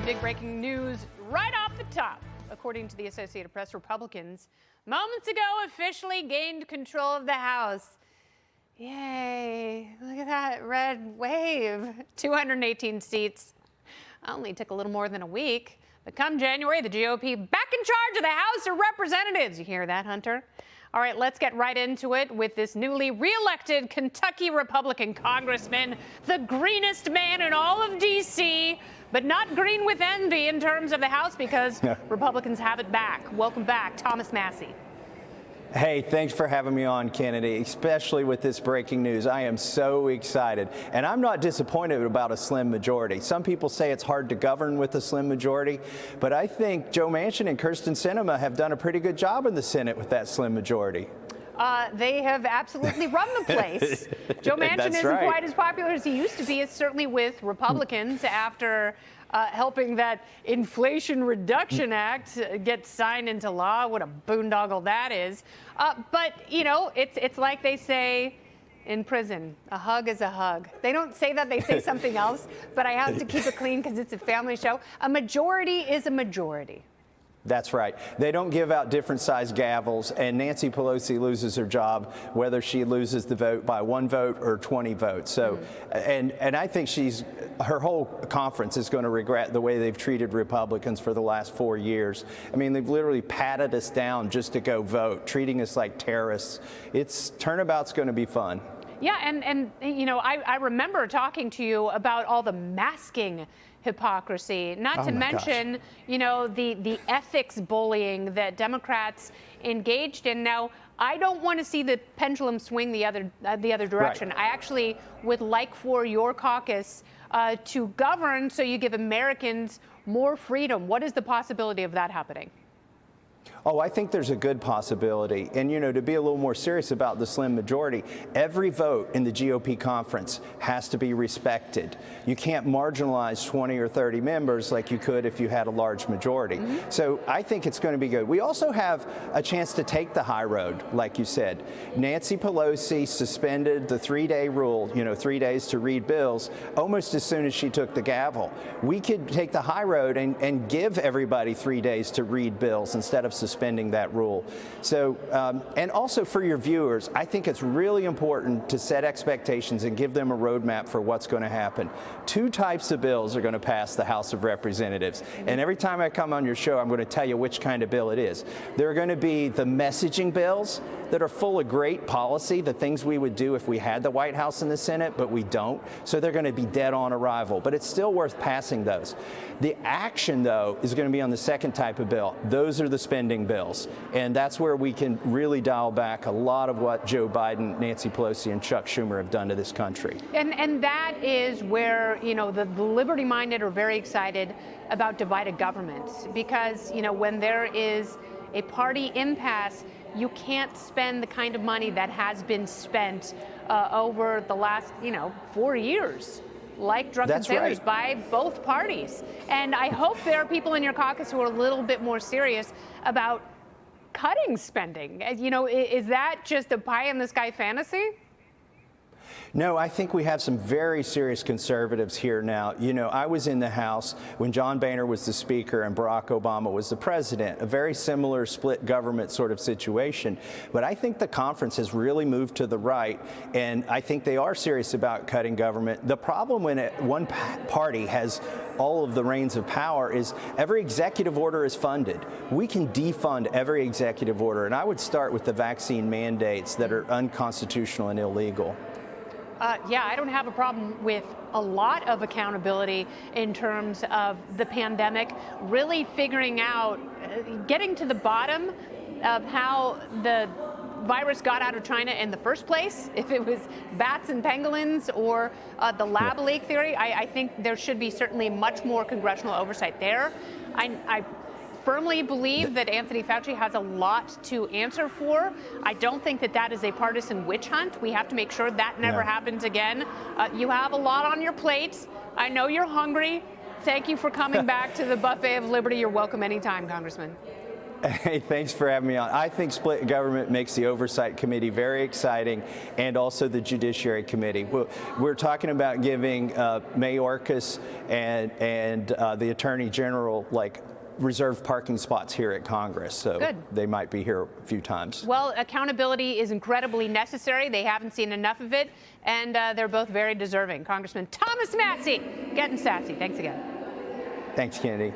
big breaking news right off the top. According to the Associated Press, Republicans moments ago officially gained control of the House. Yay, look at that red wave. 218 seats. Only took a little more than a week. But come January, the GOP back in charge of the House of Representatives. You hear that, Hunter? All right, let's get right into it with this newly reelected Kentucky Republican congressman, the greenest man in all of D.C., but not green with envy in terms of the House because Republicans have it back. Welcome back, Thomas Massie. Hey, thanks for having me on, Kennedy, especially with this breaking news. I am so excited. And I'm not disappointed about a slim majority. Some people say it's hard to govern with a slim majority, but I think Joe Manchin and Kyrsten Sinema have done a pretty good job in the Senate with that slim majority. They have absolutely run the place. Joe Manchin isn't quite as popular as he used to be. It's certainly with Republicans after helping that Inflation Reduction Act get signed into law. What a boondoggle that is. But, you know, it's like they say in prison, a hug is a hug. They don't say that, they say something else, but I have to keep it clean because it's a family show. A majority is a majority. That's right. They don't give out different size gavels, and Nancy Pelosi loses her job whether she loses the vote by 1 vote or 20 votes. So, and I think her whole conference is going to regret the way they've treated Republicans for the last 4 years. I mean, they've literally patted us down just to go vote, treating us like terrorists. Turnabout's going to be fun. Yeah, and you know, I remember talking to you about all the masking hypocrisy, not to mention, you know, the ethics bullying that Democrats engaged in. Now, I don't want to see the pendulum swing the other direction. Right. I actually would like for your caucus to govern so you give Americans more freedom. What is the possibility of that happening? Oh, I think there's a good possibility. And, you know, to be a little more serious about the slim majority, every vote in the GOP conference has to be respected. You can't marginalize 20 or 30 members like you could if you had a large majority. So I think it's going to be good. We also have a chance to take the high road, like you said. Nancy Pelosi suspended the 3-day rule, you know, 3 days to read bills, almost as soon as she took the gavel. We could take the high road and give everybody 3 days to read bills instead of suspending that rule. So, and also for your viewers, I think it's really important to set expectations and give them a roadmap for what's going to happen. 2 types of bills are going to pass the House of Representatives. And every time I come on your show, I'm going to tell you which kind of bill it is. There are going to be the messaging bills that are full of great policy, the things we would do if we had the White House and the Senate, but we don't. So they're going to be dead on arrival. But it's still worth passing those. The action, though, is going to be on the second type of bill. Those are the spending bills. And that's where we can really dial back a lot of what Joe Biden, Nancy Pelosi, and Chuck Schumer have done to this country. And that is where, you know, the liberty-minded are very excited about divided governments. Because, you know, when there is a party impasse, you can't spend the kind of money that has been spent over the last, 4 years, like drunken sailors, by both parties. And I hope there are people in your caucus who are a little bit more serious about cutting spending. You know, is that just a pie-in-the-sky fantasy? No, I think we have some very serious conservatives here now. You know, I was in the House when John Boehner was the Speaker and Barack Obama was the President, a very similar split government sort of situation. But I think the conference has really moved to the right, and I think they are serious about cutting government. The problem when one party has all of the reins of power is every executive order is funded. We can defund every executive order, and I would start with the vaccine mandates that are unconstitutional and illegal. Yeah, I don't have a problem with a lot of accountability in terms of the pandemic, really figuring out, getting to the bottom of how the virus got out of China in the first place, if it was bats and pangolins or the lab leak theory. I think there should be certainly much more congressional oversight there. I firmly believe that Anthony Fauci has a lot to answer for. I don't think that that is a partisan witch hunt. We have to make sure that never happens again. You have a lot on your plate. I know you're hungry. Thank you for coming back to the buffet of liberty. You're welcome anytime, Congressman. Hey, thanks for having me on. I think split government makes the Oversight Committee very exciting, and also the Judiciary Committee. We're talking about giving Mayorkas and the Attorney General reserved parking spots here at Congress, so Good. They might be here a few times. Well, accountability is incredibly necessary. They haven't seen enough of it, and they're both very deserving. Congressman Thomas Massie, getting sassy. Thanks again. Thanks, Kennedy.